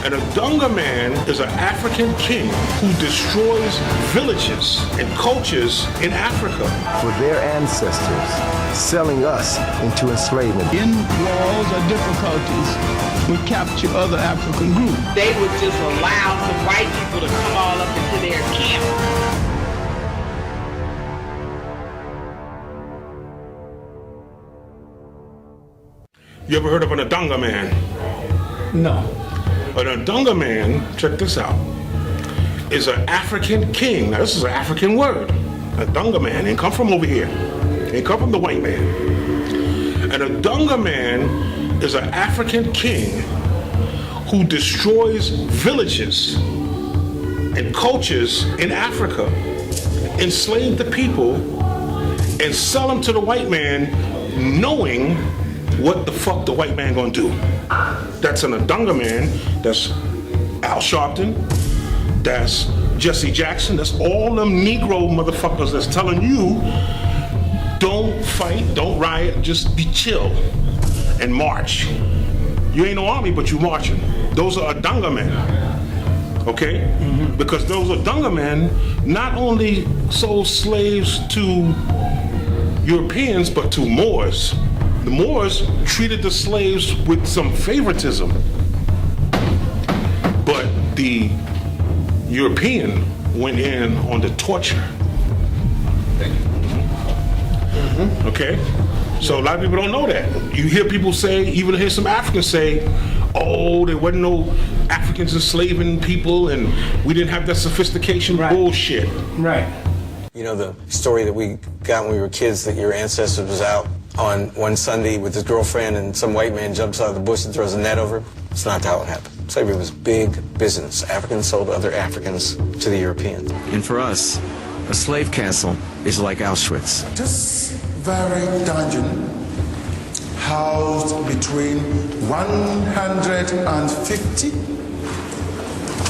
An Adanggaman is an African king who destroys villages and cultures in Africa. For their ancestors, selling us into enslavement. In wars or difficulties, we capture other African groups. They would just allow some white people to come all up into their camp. You ever heard of an Adanggaman? No. An Adanggaman, check this out, is an African king. Now this is an African word. Adanggaman ain't come from over here. Ain't come from the white man. An Adanggaman is an African king who destroys villages and cultures in Africa, enslave the people, and sell them to the white man, knowing what the fuck the white man gonna do. That's an Adanggaman. That's Al Sharpton. That's Jesse Jackson. That's all them Negro motherfuckers that's telling you, don't fight, don't riot, just be chill and march. You ain't no army, but you marching. Those are Adanggamen, okay? Mm-hmm. Because those Adanggamen not only sold slaves to Europeans, but to Moors. The Moors treated the slaves with some favoritism, but the European went in on the torture. Mm-hmm. Okay? So a lot of people don't know that. You hear people say, even hear some Africans say, oh, there wasn't no Africans enslaving people and we didn't have that sophistication. Right. Bullshit. Right. You know the story that we got when we were kids, that your ancestor was out on one Sunday with his girlfriend and some white man jumps out of the bush and throws a net over him? It's not how it happened. Slavery was big business. Africans sold other Africans to the Europeans. And for us, a slave castle is like Auschwitz. This very dungeon housed between 150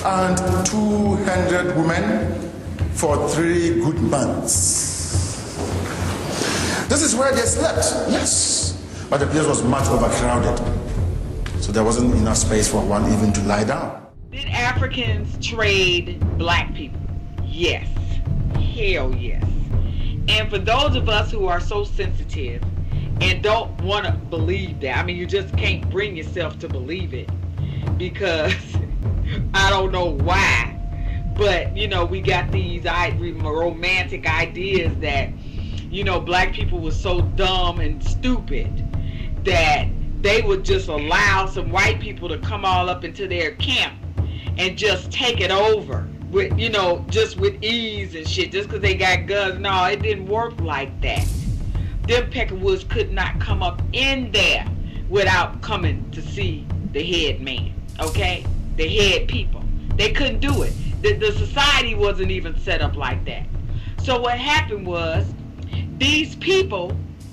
and 200 women for 3 good months. This is where they slept, yes, but the place was much overcrowded, so there wasn't enough space for one even to lie down. Did Africans trade black people? Yes. Hell yes. And for those of us who are so sensitive and don't want to believe that, I mean, you just can't bring yourself to believe it because I don't know why, but, you know, we got these romantic ideas that, you know, black people were so dumb and stupid that they would just allow some white people to come all up into their camp and just take it over with, you know, just with ease and shit, just because they got guns. No, it didn't work like that. Them Peckerwoods could not come up in there without coming to see the head man, okay? The head people. They couldn't do it. The society wasn't even set up like that. So what happened was, these people,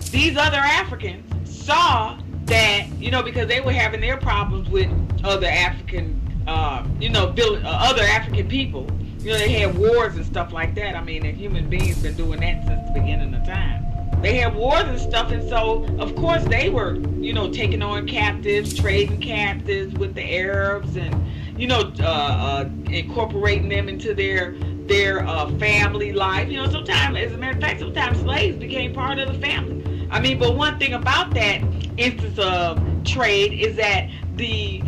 these other Africans, saw that, you know, because they were having their problems with other African, other African people. You know, they had wars and stuff like that. I mean, and human beings been doing that since the beginning of time. They had wars and stuff, and so, of course, they were, you know, taking on captives, trading captives with the Arabs, and, you know, incorporating them into their family life. You know, sometimes, as a matter of fact, sometimes slaves became part of the family. I mean, but one thing about that instance of trade is that the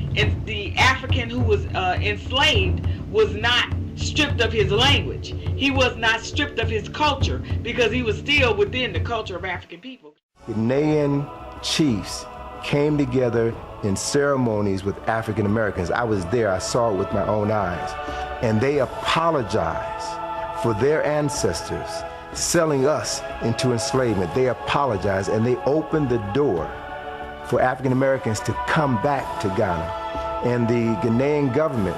African who was enslaved was not stripped of his language. He was not stripped of his culture because he was still within the culture of African people. Ghanaian chiefs came together in ceremonies with African Americans. I was there, I saw it with my own eyes. And they apologized for their ancestors selling us into enslavement. They apologized and they opened the door for African Americans to come back to Ghana. And the Ghanaian government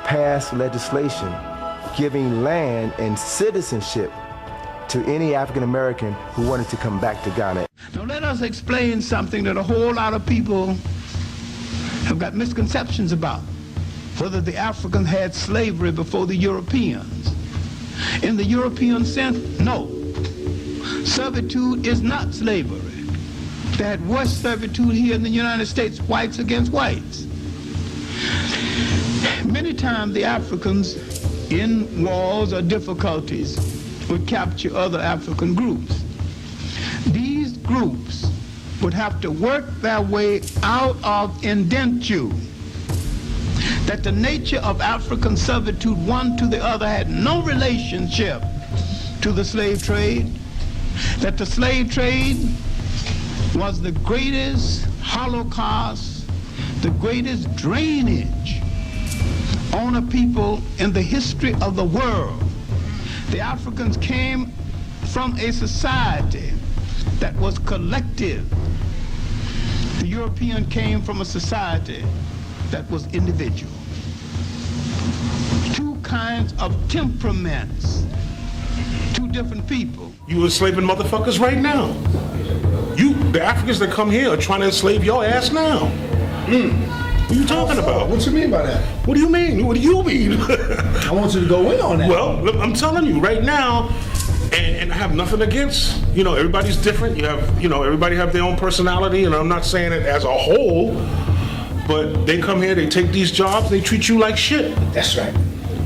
passed legislation giving land and citizenship to any African American who wanted to come back to Ghana. Now let us explain something that a whole lot of people have got misconceptions about. Whether the Africans had slavery before the Europeans. In the European sense, no. Servitude is not slavery. They had worse servitude here in the United States, whites against whites. Many times the Africans in wars or difficulties would capture other African groups. These groups would have to work their way out of indenture. That the nature of African servitude, one to the other, had no relationship to the slave trade. That the slave trade was the greatest holocaust, the greatest drainage on a people in the history of the world. The Africans came from a society that was collective. The European came from a society that was individual. Two kinds of temperaments, two different people. You enslaving motherfuckers right now. The Africans that come here are trying to enslave your ass now. What are you talking about? What you mean by that? What do you mean? What do you mean? I want you to go in on that. Well, look, I'm telling you right now, and I have nothing against, everybody's different. Everybody have their own personality, and I'm not saying it as a whole, but they come here, they take these jobs, they treat you like shit. That's right.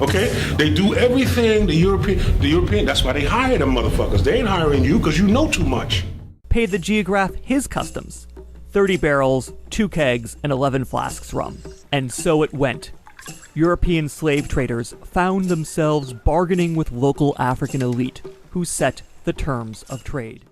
Okay? They do everything the European, that's why they hire them motherfuckers. They ain't hiring you because you know too much. Paid the geograph his customs. 30 barrels, 2 kegs, and 11 flasks rum. And so it went. European slave traders found themselves bargaining with local African elite who set the terms of trade.